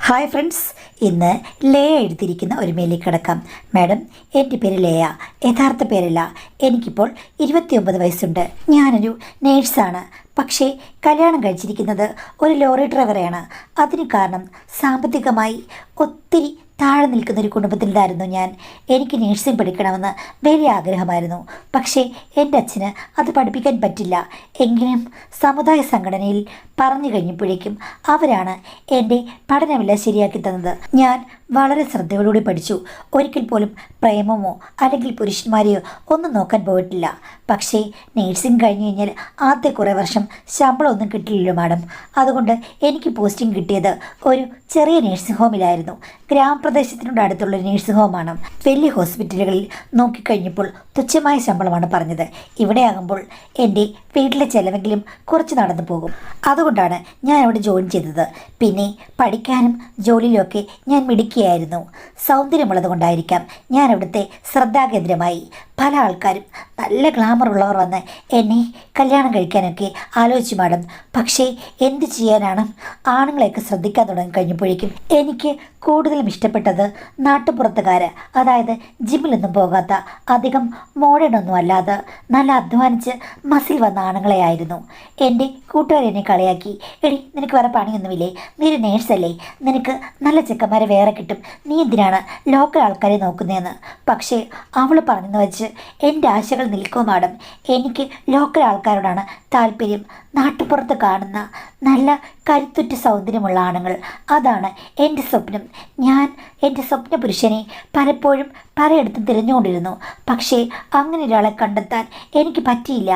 Hi friends, ഇന്ന് Leah എഴുതിയിരിക്കുന്ന ഒരു മെയിലിൽ കിടക്കാം. മാഡം, എൻ്റെ പേര് ലേയ, യഥാർത്ഥ പേരല്ല. എനിക്കിപ്പോൾ 29 വയസ്സുണ്ട്. ഞാനൊരു നേഴ്സാണ്. പക്ഷേ കല്യാണം കഴിച്ചിരിക്കുന്നത് ഒരു ലോറി ഡ്രൈവറെയാണ്. അതിന് കാരണം സാമ്പത്തികമായി ഒത്തിരി താഴെ നിൽക്കുന്ന ഒരു കുടുംബത്തിലായിരുന്നു ഞാൻ. എനിക്ക് നേഴ്സിംഗ് പഠിക്കണമെന്ന് വലിയ ആഗ്രഹമായിരുന്നു. പക്ഷേ എൻ്റെ അച്ഛന് അത് പഠിപ്പിക്കാൻ പറ്റില്ല. എങ്കിലും സമുദായ സംഘടനയിൽ പറഞ്ഞു കഴിഞ്ഞപ്പോഴേക്കും അവരാണ് എൻ്റെ പഠനമെല്ലാം ശരിയാക്കി തന്നത്. ഞാൻ വളരെ ശ്രദ്ധയോടുകൂടി പഠിച്ചു. ഒരിക്കൽ പോലും പ്രേമമോ അല്ലെങ്കിൽ പുരുഷന്മാരെയോ ഒന്നും നോക്കാൻ പോയിട്ടില്ല. പക്ഷേ നേഴ്സിംഗ് കഴിഞ്ഞ് കഴിഞ്ഞാൽ ആദ്യത്തെ കുറേ വർഷം ശമ്പളമൊന്നും കിട്ടില്ലല്ലോ മാഡം. അതുകൊണ്ട് എനിക്ക് പോസ്റ്റിംഗ് കിട്ടിയത് ഒരു ചെറിയ നേഴ്സിംഗ് ഹോമിലായിരുന്നു. ഗ്രാമപ്രദേശത്തിനോട് അടുത്തുള്ള നേഴ്സിംഗ് ഹോമാണ്. വലിയ ഹോസ്പിറ്റലുകളിൽ നോക്കിക്കഴിഞ്ഞപ്പോൾ തുച്ഛമായ ശമ്പളമാണ് പറഞ്ഞത്. ഇവിടെയാകുമ്പോൾ എൻ്റെ വീട്ടിലെ ചിലവെങ്കിലും കുറച്ച് നടന്നു പോകും. അതുകൊണ്ടാണ് ഞാൻ അവിടെ ജോയിൻ ചെയ്തത്. പിന്നെ പഠിക്കാനും ജോലിയിലുമൊക്കെ ഞാൻ മിടുക്കിയായിരുന്നു. സൗന്ദര്യമുള്ളത് കൊണ്ടായിരിക്കാം ഞാൻ അവിടുത്തെ ശ്രദ്ധാകേന്ദ്രമായി. പല ആൾക്കാരും നല്ല ഗ്ലാമറുള്ളവർ വന്ന് എന്നെ കല്യാണം കഴിക്കാനൊക്കെ ആലോചിച്ചു മാഡം. പക്ഷേ എന്ത് ചെയ്യാനാണ്, ആണുങ്ങളെയൊക്കെ ശ്രദ്ധിക്കാൻ തുടങ്ങി കഴിഞ്ഞപ്പോഴേക്കും എനിക്ക് കൂടുതലും ഇഷ്ടപ്പെട്ടത് നാട്ടുപുറത്തുകാര്, അതായത് ജിമ്മിലൊന്നും പോകാത്ത, അധികം മോഡേണൊന്നും അല്ലാതെ നല്ല അധ്വാനിച്ച് മസിൽ വന്ന ആണുങ്ങളെ ആയിരുന്നു. എൻ്റെ കൂട്ടുകാരെന്നെ കളിയാക്കി, എടി നിനക്ക് വേറെ പണിയൊന്നുമില്ലേ, നീ ഒരു നേഴ്സല്ലേ, നിനക്ക് നല്ല ചെക്കന്മാരെ വേറെ കിട്ടും, നീ എന്തിനാണ് ലോക്കൽ ആൾക്കാരെ നോക്കുന്നതെന്ന്. പക്ഷേ അവൾ പറഞ്ഞെന്ന് വെച്ച് എൻ്റെ ആശകൾ നിൽക്കുമോ മാഡം? എനിക്ക് ലോക്കൽ ആൾക്കാരോടാണ് താല്പര്യം. നാട്ടുപുറത്ത് കാണുന്ന നല്ല കരുത്തുറ്റ സൗന്ദര്യമുള്ള ആണുങ്ങൾ, അതാണ് എൻ്റെ സ്വപ്നം. ഞാൻ എൻ്റെ സ്വപ്ന പുരുഷനെ പലപ്പോഴും പലയിടത്തും തിരഞ്ഞുകൊണ്ടിരുന്നു. പക്ഷേ അങ്ങനെ ഒരാളെ കണ്ടെത്താൻ എനിക്ക് പറ്റിയില്ല.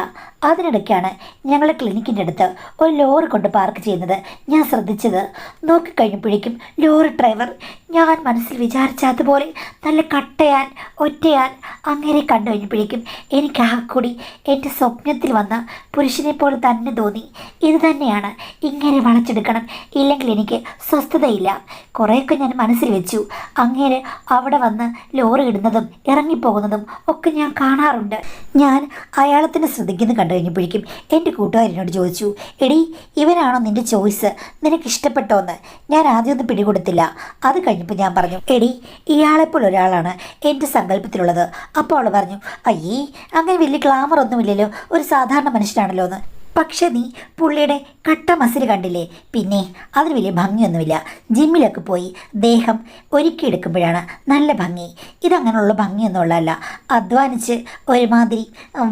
അതിനിടയ്ക്കാണ് ഞങ്ങളുടെ ക്ലിനിക്കിൻ്റെ അടുത്ത് ഒരു ലോറി കൊണ്ട് പാർക്ക് ചെയ്യുന്നത് ഞാൻ ശ്രദ്ധിച്ചത്. നോക്കിക്കഴിഞ്ഞപ്പോഴേക്കും ലോറി ഡ്രൈവർ ഞാൻ മനസ്സിൽ വിചാരിച്ചതുപോലെ നല്ല കട്ടയാൻ ഒറ്റയാൻ അങ്ങനെ കണ്ടു കഴിഞ്ഞപ്പോഴേക്കും എനിക്ക് ആ കൂടി എൻ്റെ സ്വപ്നത്തിൽ വന്ന പുരുഷനെ പോലെ തന്നെ തോന്നി. ഇത് തന്നെയാണ്, ഇങ്ങനെ വളച്ചെടുക്കണം, ഇല്ലെങ്കിൽ എനിക്ക് സ്വസ്ഥതയില്ല. കുറേയൊക്കെ ഞാൻ മനസ്സിൽ വെച്ചു. അങ്ങേര് അവിടെ വന്ന് ലോറി ഇടുന്നതും ഇറങ്ങിപ്പോകുന്നതും ഒക്കെ ഞാൻ കാണാറുണ്ട്. ഞാൻ അയാളെ തന്നെ ശ്രദ്ധിക്കുന്നത് കണ്ടു കഴിഞ്ഞപ്പോഴേക്കും എൻ്റെ കൂട്ടുകാരനോട് ചോദിച്ചു, എടി ഇവനാണോ നിൻ്റെ ചോയ്സ്, നിനക്ക് ഇഷ്ടപ്പെട്ടോന്ന്? ഞാൻ ആദ്യമൊന്നും പിടികൊടുത്തില്ല. അത് കഴിഞ്ഞപ്പോൾ ഞാൻ പറഞ്ഞു, എടി ഇയാളെപ്പോൾ ഒരാളാണ് എൻ്റെ സങ്കല്പത്തിലുള്ളത്. അപ്പോൾ അവൾ പറഞ്ഞു, അയ്യേ അങ്ങനെ വലിയ ഗ്ലാമർ ഒന്നുമില്ലല്ലോ, ഒരു സാധാരണ മനുഷ്യനാണല്ലോ എന്ന്. പക്ഷെ നീ പുള്ളിയുടെ കട്ട മസിൽ കണ്ടില്ലേ? പിന്നെ അതിന് വലിയ ഭംഗിയൊന്നുമില്ല. ജിമ്മിലൊക്കെ പോയി ദേഹം ഒരുക്കിയെടുക്കുമ്പോഴാണ് നല്ല ഭംഗി. ഇതങ്ങനെയുള്ള ഭംഗിയൊന്നും ഉള്ളതല്ല, അധ്വാനിച്ച് ഒരുമാതിരി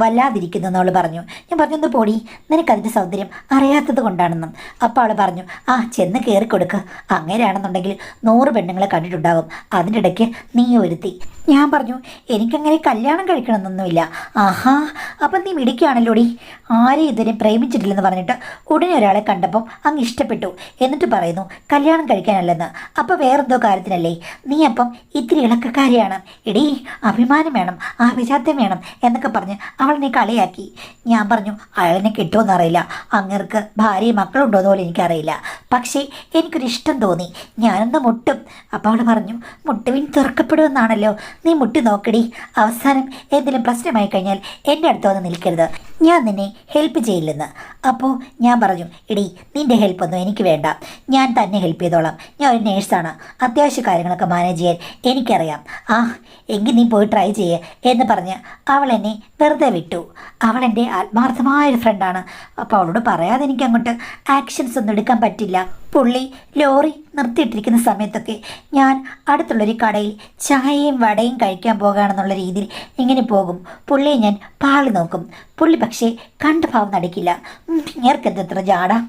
വല്ലാതിരിക്കുന്നു എന്നവൾ പറഞ്ഞു. ഞാൻ പറഞ്ഞു, ഒന്ന് പോടി, നിനക്കതിൻ്റെ സൗന്ദര്യം അറിയാത്തത് കൊണ്ടാണെന്നും. അപ്പോൾ അവൾ പറഞ്ഞു, ആ ചെന്ന് കയറിക്കൊടുക്ക്, അങ്ങനെയാണെന്നുണ്ടെങ്കിൽ 100 പെണ്ണുങ്ങളെ കണ്ടിട്ടുണ്ടാകും, അതിൻ്റെ ഇടയ്ക്ക് നീ ഒരുത്തി. ഞാൻ പറഞ്ഞു, എനിക്കങ്ങനെ കല്യാണം കഴിക്കണമെന്നൊന്നുമില്ല. ആഹാ, അപ്പം നീ മിടിക്കുകയാണല്ലോടി, ആരെയും ഇതുവരെ പ്രേമിച്ചിട്ടില്ലെന്ന് പറഞ്ഞിട്ട് ഉടനെ ഒരാളെ കണ്ടപ്പം അങ്ങ് ഇഷ്ടപ്പെട്ടു, എന്നിട്ട് പറയുന്നു കല്യാണം കഴിക്കാനല്ലെന്ന്. അപ്പോൾ വേറെന്തോ കാര്യത്തിനല്ലേ? നീ അപ്പം ഇത്തിരി ഇളക്കക്കാരിയാണ്. എടീ, അഭിമാനം വേണം, ആഭിജാത്യം വേണം എന്നൊക്കെ പറഞ്ഞ് അവളെന്നെ കളിയാക്കി. ഞാൻ പറഞ്ഞു, അയാളെന്നെ കിട്ടുമെന്നറിയില്ല, അങ്ങേർക്ക് ഭാര്യയും മക്കളുണ്ടോ എന്നോലും എനിക്കറിയില്ല. പക്ഷേ എനിക്കൊരിഷ്ടം തോന്നി, ഞാനൊന്ന് മുട്ടും. അപ്പോൾ അവൾ പറഞ്ഞു, മുട്ടുവിൻ തുറക്കപ്പെടുമെന്നാണല്ലോ, നീ മുട്ടി നോക്കടി. അവസാനം എന്തെങ്കിലും പ്രശ്നമായി കഴിഞ്ഞാൽ എൻ്റെ അടുത്ത് വന്ന് നിൽക്കരുത്, ഞാൻ നിന്നെ ഹെൽപ്പ് ചെയ്യില്ലെന്ന്. അപ്പോൾ ഞാൻ പറഞ്ഞു, എടി നിൻ്റെ ഹെൽപ്പൊന്നും എനിക്ക് വേണ്ട, ഞാൻ തന്നെ ഹെൽപ്പ് ചെയ്തോളാം, ഞാൻ ഒരു നേഴ്സാണ്, അത്യാവശ്യ കാര്യങ്ങളൊക്കെ മാനേജ് ചെയ്യാൻ എനിക്കറിയാം. ആ എങ്കിൽ നീ പോയി ട്രൈ ചെയ്യേ എന്ന് പറഞ്ഞ് അവൾ എന്നെ വെറുതെ വിട്ടു. അവൾ എൻ്റെ ആത്മാർത്ഥമായൊരു ഫ്രണ്ടാണ്. അപ്പോൾ അവളോട് പറയാതെ എനിക്ക് അങ്ങോട്ട് ആക്ഷൻസ് ഒന്നും എടുക്കാൻ പറ്റില്ല. പുള്ളി ലോറി നിർത്തിയിട്ടിരിക്കുന്ന സമയത്തൊക്കെ ഞാൻ അടുത്തുള്ളൊരു കടയിൽ ചായയും വടയും കഴിക്കാൻ പോകുകയാണെന്നുള്ള രീതിയിൽ ഇങ്ങനെ പോകും. പുള്ളിയെ ഞാൻ പാളി നോക്കും. പുള്ളി പക്ഷേ കണ്ട ഭാവം നടിക്കില്ല. ഇങ്ങേർക്കെന്തത്ര ജാടാ,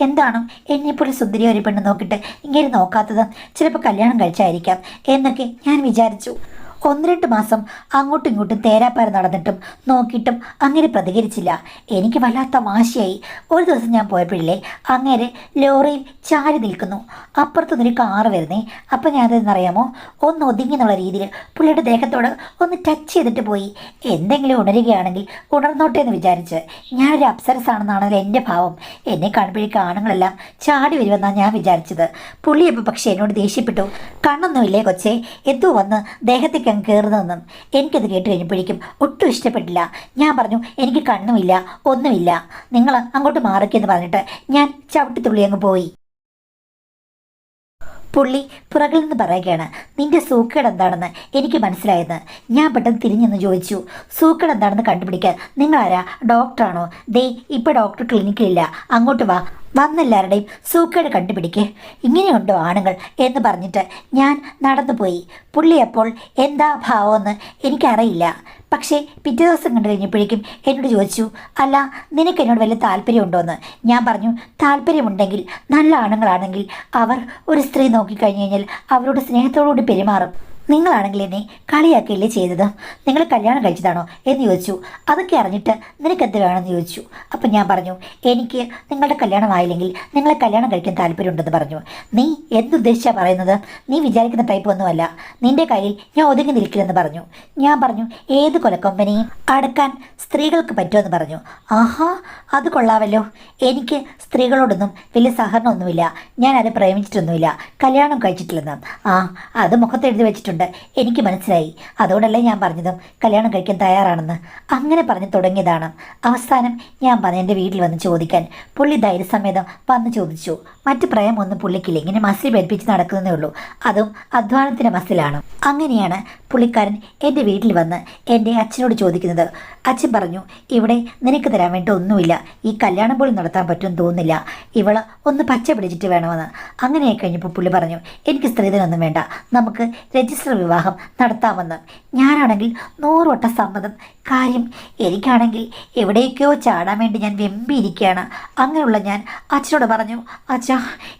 എന്താണോ എന്നെപ്പോലെ സുന്ദരി ഒരു പെണ്ണ് നോക്കിയിട്ട് ഇങ്ങനെ നോക്കാത്തത്, ചിലപ്പോൾ കല്യാണം കഴിച്ചായിരിക്കാം എന്നൊക്കെ ഞാൻ വിചാരിച്ചു. 1-2 മാസം അങ്ങോട്ടും ഇങ്ങോട്ടും തേരാപ്പാര നടന്നിട്ടും നോക്കിയിട്ടും അങ്ങനെ പ്രതികരിച്ചില്ല. എനിക്ക് വല്ലാത്ത വാശിയായി. ഒരു ദിവസം ഞാൻ പോയപ്പോഴില്ലേ, അങ്ങേരെ ലോറിയിൽ ചാരി നിൽക്കുന്നു, അപ്പുറത്തുനിന്നൊരു കാറ് വരുന്നേ. അപ്പം ഞാൻ അതെന്നറിയാമോ, ഒന്ന് ഒതുങ്ങി എന്നുള്ള രീതിയിൽ പുള്ളിയുടെ ദേഹത്തോട് ഒന്ന് ടച്ച് ചെയ്തിട്ട് പോയി. എന്തെങ്കിലും ഉണരുകയാണെങ്കിൽ ഉണർന്നോട്ടെ എന്ന് വിചാരിച്ച്. ഞാനൊരു അപ്സരസാണെന്നാണല്ലോ എൻ്റെ ഭാവം. എന്നെ കാണുമ്പോഴേക്കും ആണുങ്ങളെല്ലാം ചാടി വരുമെന്നാണ് ഞാൻ വിചാരിച്ചത്. പുള്ളിയപ്പോൾ പക്ഷേ എന്നോട് ദേഷ്യപ്പെട്ടു. കണ്ണൊന്നുമില്ലേ കൊച്ചേ, എന്തോ വന്ന് ദേഹത്തേക്ക് കയറുന്നതെന്നും. എനിക്കത് കേട്ട് കഴിഞ്ഞപ്പോഴേക്കും ഒട്ടും ഇഷ്ടപ്പെട്ടില്ല. ഞാൻ പറഞ്ഞു, എനിക്ക് കണ്ണുമില്ല, ഒന്നുമില്ല, നിങ്ങൾ അങ്ങോട്ട് മാറിക്കെന്ന് പറഞ്ഞിട്ട് ഞാൻ ചവിട്ടിത്തുള്ളി അങ്ങ് പോയി. പുള്ളി പുറകിൽ നിന്ന് പറയുകയാണ്, നിന്റെ സൂക്കേട് എന്താണെന്ന് എനിക്ക് മനസ്സിലായെന്ന്. ഞാൻ പെട്ടെന്ന് തിരിഞ്ഞെന്ന് ചോദിച്ചു, സൂക്കേട് എന്താണെന്ന് കണ്ടുപിടിക്കാൻ നിങ്ങളാരാ, ഡോക്ടറാണോ? ദേ ഇപ്പോൾ ഡോക്ടർ ക്ലിനിക്കിലില്ല, അങ്ങോട്ട് വാ, വന്നെല്ലാവരുടെയും സൂക്കേട് കണ്ടുപിടിക്ക്. ഇങ്ങനെയുണ്ടോ ആണുങ്ങൾ എന്ന് പറഞ്ഞിട്ട് ഞാൻ നടന്നുപോയി. പുള്ളി അപ്പോൾ എന്താ ഭാവമെന്ന് എനിക്കറിയില്ല. പക്ഷേ പിറ്റേ ദിവസം കണ്ടു കഴിഞ്ഞപ്പോഴേക്കും എന്നോട് ചോദിച്ചു, അല്ല നിനക്ക് എന്നോട് വലിയ താല്പര്യമുണ്ടോയെന്ന്. ഞാൻ പറഞ്ഞു, താല്പര്യമുണ്ടെങ്കിൽ നല്ല ആണുങ്ങളാണെങ്കിൽ അവർ ഒരു സ്ത്രീ നോക്കിക്കഴിഞ്ഞു കഴിഞ്ഞാൽ അവരോട് സ്നേഹത്തോടുകൂടി പെരുമാറും. നിങ്ങളാണെങ്കിൽ എന്നെ കളിയാക്കിയല്ലേ ചെയ്തത്, നിങ്ങൾ കല്യാണം കഴിച്ചതാണോ എന്ന് ചോദിച്ചു. അതൊക്കെ അറിഞ്ഞിട്ട് നിനക്കെന്ത് വേണമെന്ന് ചോദിച്ചു. അപ്പം ഞാൻ പറഞ്ഞു, എനിക്ക് നിങ്ങളുടെ കല്യാണമായില്ലെങ്കിൽ നിങ്ങളെ കല്യാണം കഴിക്കാൻ താല്പര്യമുണ്ടെന്ന് പറഞ്ഞു. നീ എന്തുദ്ദേശിച്ചാണ് പറയുന്നത്? നീ വിചാരിക്കുന്ന ടൈപ്പ് ഒന്നുമല്ല, നിന്റെ കയ്യിൽ ഞാൻ ഒതുങ്ങി നിൽക്കില്ലെന്ന് പറഞ്ഞു. ഞാൻ പറഞ്ഞു, ഏത് കൊലക്കൊമ്പനെയും അടക്കാൻ സ്ത്രീകൾക്ക് പറ്റുമെന്ന് പറഞ്ഞു. ആഹാ, അത് കൊള്ളാമല്ലോ. എനിക്ക് സ്ത്രീകളോടൊന്നും വലിയ സഹകരണമൊന്നുമില്ല, ഞാൻ ആരെ പ്രേമിച്ചിട്ടൊന്നുമില്ല, കല്യാണം കഴിച്ചിട്ടില്ലെന്ന്. ആ, അത് മുഖത്തെഴുതി വെച്ചിട്ടുണ്ട്, എനിക്ക് മനസ്സിലായി. അതുകൊണ്ടല്ലേ ഞാൻ പറഞ്ഞതും കല്യാണം കഴിക്കാൻ തയ്യാറാണെന്ന്. അങ്ങനെ പറഞ്ഞു തുടങ്ങിയതാണ്. അവസാനം ഞാൻ പറഞ്ഞു എൻ്റെ വീട്ടിൽ വന്ന് ചോദിക്കാൻ. പുള്ളി ധൈര്യസമേതം വന്ന് ചോദിച്ചു. മറ്റ് പ്രേമൊന്നും പുള്ളിക്കില്ല, ഇങ്ങനെ മസിൽ പേടിപ്പിച്ച് നടക്കുന്നതേ ഉള്ളൂ, അതും അധ്വാനത്തിൻ്റെ മസിലാണ്. അങ്ങനെയാണ് പുള്ളിക്കാരൻ എൻ്റെ വീട്ടിൽ വന്ന് എൻ്റെ അച്ഛനോട് ചോദിക്കുന്നത്. അച്ഛൻ പറഞ്ഞു, ഇവിടെ നിനക്ക് തരാൻ വേണ്ടി ഒന്നുമില്ല, ഈ കല്യാണം പോലും നടത്താൻ പറ്റുമെന്ന് തോന്നുന്നില്ല, ഇവള് ഒന്ന് പച്ച പിടിച്ചിട്ട് വേണമെന്ന്. അങ്ങനെയായി കഴിഞ്ഞപ്പോൾ പുള്ളി പറഞ്ഞു, എനിക്ക് സ്ത്രീധനൊന്നും വേണ്ട, നമുക്ക് രജിസ്റ്റർ വിവാഹം നടത്താമെന്ന്. ഞാനാണെങ്കിൽ 100 വട്ടം സമ്മതം. കാര്യം എനിക്കാണെങ്കിൽ എവിടേക്കോ ചാടാൻ വേണ്ടി ഞാൻ വെമ്പിയിരിക്കുകയാണ്. അങ്ങനെയുള്ള ഞാൻ അച്ഛനോട് പറഞ്ഞു, അച്ഛാ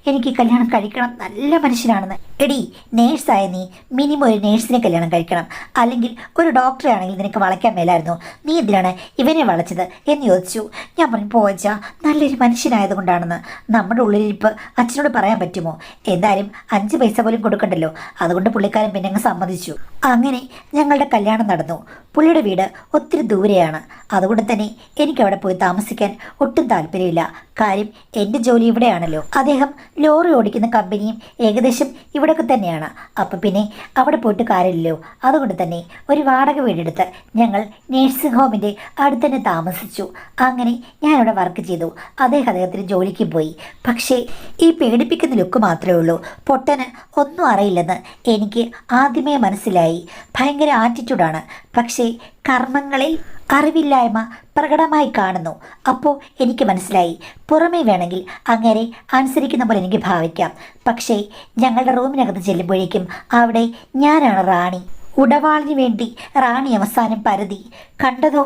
എനിക്ക് കല്യാണം കഴിക്കണം, നല്ല മനുഷ്യനാണെന്ന്. എടി, നേഴ്സായ നീ മിനിമം ഒരു നേഴ്സിനെ കല്യാണം കഴിക്കണം, അല്ലെങ്കിൽ ഒരു ഡോക്ടറെ ആണെങ്കിൽ നിനക്ക് വളയ്ക്കാൻ മേലായിരുന്നു, നീ എന്തിനാണ് ഇവനെ വളച്ചത് എന്ന് ചോദിച്ചു. ഞാൻ പറഞ്ഞു, പോച്ചാ നല്ലൊരു മനുഷ്യനായതുകൊണ്ടാണെന്ന്. നമ്മുടെ ഉള്ളിലിരിപ്പ് അച്ഛനോട് പറയാൻ പറ്റുമോ? എന്തായാലും 5 പൈസ പോലും കൊടുക്കണ്ടല്ലോ. അതുകൊണ്ട് പുള്ളിക്കാരൻ പിന്നെ അങ്ങ് സമ്മതിച്ചു. അങ്ങനെ ഞങ്ങളുടെ കല്യാണം നടന്നു. പുള്ളിയുടെ വീട് ഒത്തിരി ദൂരെയാണ്, അതുകൊണ്ട് തന്നെ എനിക്കവിടെ പോയി താമസിക്കാൻ ഒട്ടും താല്പര്യമില്ല. കാര്യം എൻ്റെ ജോലി ഇവിടെയാണല്ലോ. അദ്ദേഹം ലോറി ഓടിക്കുന്ന കമ്പനിയും ഏകദേശം ഇവിടെയൊക്കെ തന്നെയാണ്. അപ്പം പിന്നെ അവിടെ പോയിട്ട് കാര്യമില്ലല്ലോ. അതുകൊണ്ട് തന്നെ ഒരു വാടക വീടെടുത്ത് ഞങ്ങൾ നേഴ്സിംഗ് ഹോമിൻ്റെ അടുത്ത് തന്നെ താമസിച്ചു. അങ്ങനെ ഞാനിവിടെ വർക്ക് ചെയ്തു. അദ്ദേഹത്തിന് ജോലിക്ക് പോയി. പക്ഷേ ഈ പേടിപ്പിക്കുന്ന ലുക്ക് മാത്രമേ ഉള്ളൂ, പൊട്ടന് ഒന്നും അറിയില്ലെന്ന് എനിക്ക് ആദ്യമേ മനസ്സിലായി. ഭയങ്കര ആറ്റിറ്റ്യൂഡാണ്, പക്ഷേ കർമ്മങ്ങളിൽ അറിവില്ലായ്മ പ്രകടമായി കാണുന്നു. അപ്പോൾ എനിക്ക് മനസ്സിലായി, പുറമേ വേണമെങ്കിൽ അങ്ങനെ അനുസരിക്കുന്ന പോലെ എനിക്ക് ഭാവിക്കാം. പക്ഷേ ഞങ്ങളുടെ റൂമിനകത്ത് ചെല്ലുമ്പോഴേക്കും അവിടെ ഞാനാണ് റാണി. ഉടവാളിന് വേണ്ടി റാണി അവസാനം പരതി. കണ്ടതോ,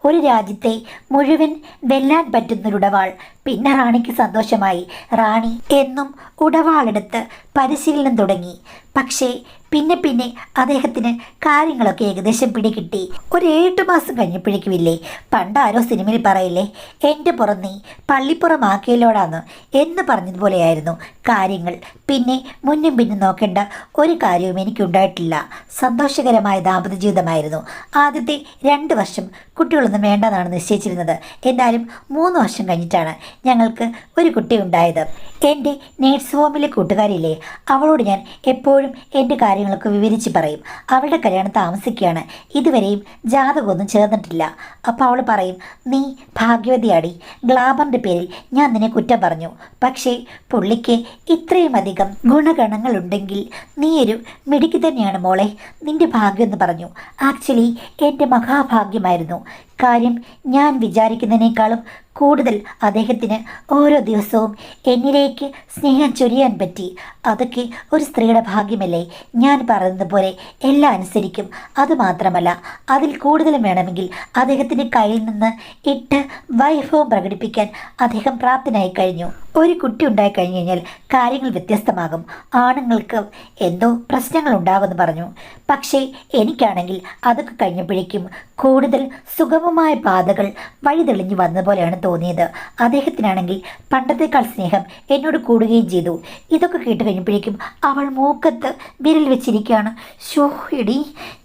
ഒരു രാജ്യത്തെ മുഴുവൻ വെല്ലാൻ പറ്റുന്നൊരുടവാൾ. പിന്നെ റാണിക്ക് സന്തോഷമായി. റാണി എന്നും ഉടവാളെടുത്ത് പരിശീലനം തുടങ്ങി. പക്ഷേ പിന്നെ പിന്നെ അദ്ദേഹത്തിന് കാര്യങ്ങളൊക്കെ ഏകദേശം പിടികിട്ടി. ഒരു 8 മാസം കഴിഞ്ഞപ്പോഴേക്കുമില്ലേ, പണ്ടാരോ സിനിമയിൽ പറയില്ലേ, എൻ്റെ പുറം നീ പള്ളിപ്പുറമാക്കിയല്ലോടാന്ന് എന്ന് പറഞ്ഞതുപോലെയായിരുന്നു കാര്യങ്ങൾ. പിന്നെ മുന്നും പിന്നും നോക്കേണ്ട ഒരു കാര്യവും എനിക്കുണ്ടായിട്ടില്ല. സന്തോഷകരമായ ദാമ്പത്യ ജീവിതമായിരുന്നു. ആദ്യത്തെ 2 വർഷം കുട്ടികളൊന്നും വേണ്ടെന്നാണ് നിശ്ചയിച്ചിരുന്നത്. എന്തായാലും 3 വർഷം കഴിഞ്ഞിട്ടാണ് ഞങ്ങൾക്ക് ഒരു കുട്ടി ഉണ്ടായത്. എൻ്റെ നേഴ്സ് ഹോമിലെ കൂട്ടുകാരില്ലേ, അവളോട് ഞാൻ എപ്പോഴും എൻ്റെ കാര്യങ്ങളൊക്കെ വിവരിച്ച് പറയും. അവളുടെ കല്യാണം താമസിക്കുകയാണ്, ഇതുവരെയും ജാതകമൊന്നും ചേർന്നിട്ടില്ല. അപ്പോൾ അവൾ പറയും, നീ ഭാഗ്യവതിയാടി, ഗ്ലാമറിൻ്റെ പേരിൽ ഞാൻ നിന്നെ കുറ്റം പറഞ്ഞു. പക്ഷേ പുള്ളിക്ക് ഇത്രയും അധികം ഗുണഗണങ്ങളുണ്ടെങ്കിൽ നീയൊരു മിടുക്കി തന്നെയാണ് മോളെ, നിൻ്റെ ഭാഗ്യം എന്ന് പറഞ്ഞു. ആക്ച്വലി എൻ്റെ മഹാഭാഗ്യമായിരുന്നു. കാര്യം ഞാൻ വിചാരിക്കുന്നതിനേക്കാളും കൂടുതൽ അദ്ദേഹത്തിന് ഓരോ ദിവസവും എന്നിലേക്ക് സ്നേഹം ചൊരിയാൻ പറ്റി. അതൊക്കെ ഒരു സ്ത്രീയുടെ ഭാഗ്യമല്ലേ. ഞാൻ പറയുന്നത് പോലെ എല്ലാം അനുസരിക്കും. അതുമാത്രമല്ല, അതിൽ കൂടുതലും വേണമെങ്കിൽ അദ്ദേഹത്തിൻ്റെ കയ്യിൽ നിന്ന് ഇട്ട് വൈഭവം പ്രകടിപ്പിക്കാൻ അദ്ദേഹം പ്രാപ്തനായി കഴിഞ്ഞു. ഒരു കുട്ടി ഉണ്ടായി കഴിഞ്ഞു കഴിഞ്ഞാൽ കാര്യങ്ങൾ വ്യത്യസ്തമാകും. ആണുങ്ങൾക്ക് എന്തോ പ്രശ്നങ്ങൾ ഉണ്ടാകുമെന്ന് പറഞ്ഞു. പക്ഷേ എനിക്കാണെങ്കിൽ അതൊക്കെ കഴിഞ്ഞപ്പോഴേക്കും കൂടുതൽ സുഗമമായ പാതകൾ വഴിതെളിഞ്ഞു വന്ന പോലെയാണ് തോന്നിയത്. അദ്ദേഹത്തിനാണെങ്കിൽ പണ്ടത്തേക്കാൾ സ്നേഹം എന്നോട് കൂടുകയും ചെയ്തു. ഇതൊക്കെ കേട്ട് കഴിഞ്ഞപ്പോഴേക്കും അവൾ മൂക്കത്ത് വിരൽ വെച്ചിരിക്കുകയാണ്. ഷോ എടി,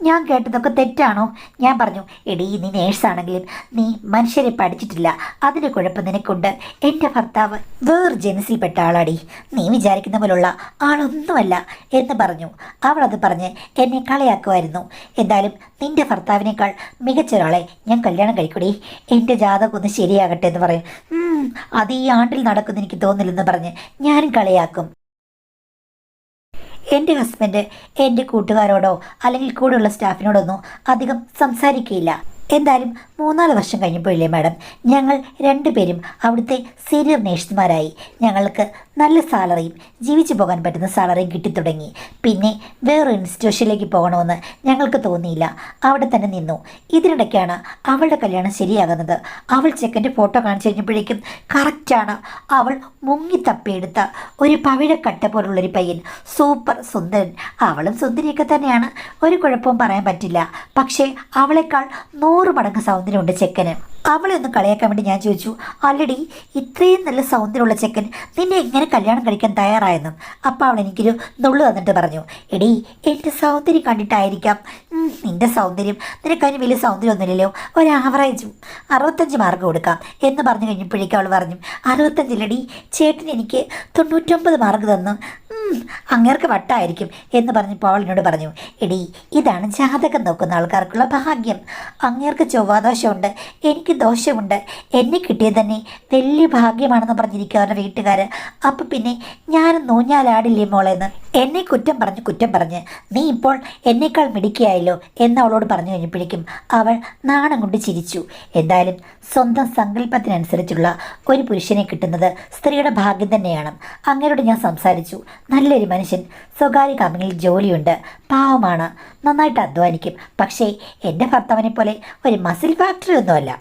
ഞാൻ കേട്ടതൊക്കെ തെറ്റാണോ? ഞാൻ പറഞ്ഞു, എടി നീ നേഴ്സാണെങ്കിലും നീ മനുഷ്യരെ പഠിച്ചിട്ടില്ല, അതിന് കുഴപ്പം നിനക്കുണ്ട്. എൻ്റെ ഭർത്താവ് വേറെ ജനസിൽപ്പെട്ട ആളാടി, നീ വിചാരിക്കുന്ന പോലുള്ള ആളൊന്നുമല്ല എന്ന് പറഞ്ഞു. അവൾ അത് പറഞ്ഞ് എന്നെ കളയാക്കുമായിരുന്നു. എന്തായാലും നിൻ്റെ ഭർത്താവിനേക്കാൾ മികച്ച ഒരാളെ ഞാൻ കല്യാണം കഴിക്കൂടി, എൻ്റെ ജാതകം ഒന്ന് ശരിയാകട്ടെ എന്ന് പറയും. അത് ഈ ആണ്ടിൽ നടക്കുമെന്ന് എനിക്ക് തോന്നില്ലെന്ന് പറഞ്ഞ് ഞാനും കളിയാക്കും. എൻ്റെ ഹസ്ബൻഡ് എൻ്റെ കൂട്ടുകാരോടോ അല്ലെങ്കിൽ കൂടെയുള്ള സ്റ്റാഫിനോടൊന്നും അധികം സംസാരിക്കുകയില്ല. എന്തായാലും 3-4 വർഷം കഴിഞ്ഞപ്പോഴില്ലേ മാഡം, ഞങ്ങൾ രണ്ടുപേരും അവിടുത്തെ സീനിയർ നേഴ്സുമാരായി. ഞങ്ങൾക്ക് നല്ല സാലറിയും ജീവിച്ചു പോകാൻ പറ്റുന്ന സാലറിയും കിട്ടിത്തുടങ്ങി. പിന്നെ വേറൊരു ഇൻസ്റ്റിറ്റ്യൂഷനിലേക്ക് പോകണമെന്ന് ഞങ്ങൾക്ക് തോന്നിയില്ല, അവിടെ തന്നെ നിന്നു. ഇതിനിടയ്ക്കാണ് അവളുടെ കല്യാണം ശരിയാകുന്നത്. അവൾ ചെക്കൻ്റെ ഫോട്ടോ കാണിച്ചു കഴിഞ്ഞപ്പോഴേക്കും കറക്റ്റാണ്. അവൾ മുങ്ങി തപ്പിയെടുത്ത ഒരു പവിഴക്കട്ട പോലുള്ളൊരു പയ്യൻ, സൂപ്പർ സുന്ദരൻ. അവളും സുന്ദരിയൊക്കെ തന്നെയാണ്, ഒരു കുഴപ്പവും പറയാൻ പറ്റില്ല. പക്ഷേ അവളെക്കാൾ 100 മടങ്ങ് സൗന്ദര്യമുണ്ട് ചെക്കന്. അവളെ ഒന്ന് കളിയാക്കാൻ വേണ്ടി ഞാൻ ചോദിച്ചു, ആൾറെഡി ഇത്രയും നല്ല സൗന്ദര്യമുള്ള ചെക്കൻ നിന്നെ എങ്ങനെ കല്യാണം കഴിക്കാൻ തയ്യാറായെന്നും. അപ്പോൾ അവൾ എനിക്കൊരു നുള്ളു തന്നിട്ട് പറഞ്ഞു, എടീ എൻ്റെ സൗന്ദര്യം കണ്ടിട്ടായിരിക്കാം. നിൻ്റെ സൗന്ദര്യം, നിനക്കതിന് വലിയ സൗന്ദര്യമൊന്നുമില്ലല്ലോ, ഒരു ആവറേജ് 65 മാർക്ക് കൊടുക്കാം എന്ന് പറഞ്ഞു കഴിഞ്ഞപ്പോഴേക്കും അവൾ പറഞ്ഞു, 65 ചേട്ടൻ എനിക്ക് 99 മാർക്ക് തന്നു. അങ്ങേർക്ക് വട്ടായിരിക്കും എന്ന് പറഞ്ഞപ്പോൾ അവൾ എന്നോട് പറഞ്ഞു, എടീ ഇതാണ് ജാതകം നോക്കുന്ന ആൾക്കാർക്കുള്ള ഭാഗ്യം. അങ്ങേർക്ക് ചൊവ്വാദോഷമുണ്ട്, എനിക്ക് ദോഷമുണ്ട്. എന്നെ കിട്ടിയത് തന്നെ വലിയ ഭാഗ്യമാണെന്ന് പറഞ്ഞിരിക്കുക അവരുടെ വീട്ടുകാർ. അപ്പം പിന്നെ ഞാൻ നൂഞ്ഞാലാടില്ലേ മോളെന്ന് എന്നെ കുറ്റം പറഞ്ഞ് നീ ഇപ്പോൾ എന്നേക്കാൾ മിടുക്കിയായല്ലോ എന്ന് അവളോട് പറഞ്ഞു കഴിഞ്ഞപ്പോഴേക്കും അവൾ നാണം കൊണ്ട് ചിരിച്ചു. എന്തായാലും സ്വന്തം സങ്കല്പത്തിനനുസരിച്ചുള്ള ഒരു പുരുഷനെ കിട്ടുന്നത് സ്ത്രീയുടെ ഭാഗ്യം തന്നെയാണ്. അങ്ങേരോട് ഞാൻ സംസാരിച്ചു. നല്ലൊരു മനുഷ്യൻ, സ്വകാര്യ കമ്പനിയിൽ ജോലിയുണ്ട്, പാവമാണ്, നന്നായിട്ട് അധ്വാനിക്കും. പക്ഷേ എൻ്റെ ഭർത്താവിനെ പോലെ ഒരു മസിൽ ഫാക്ടറി ഒന്നുമല്ല.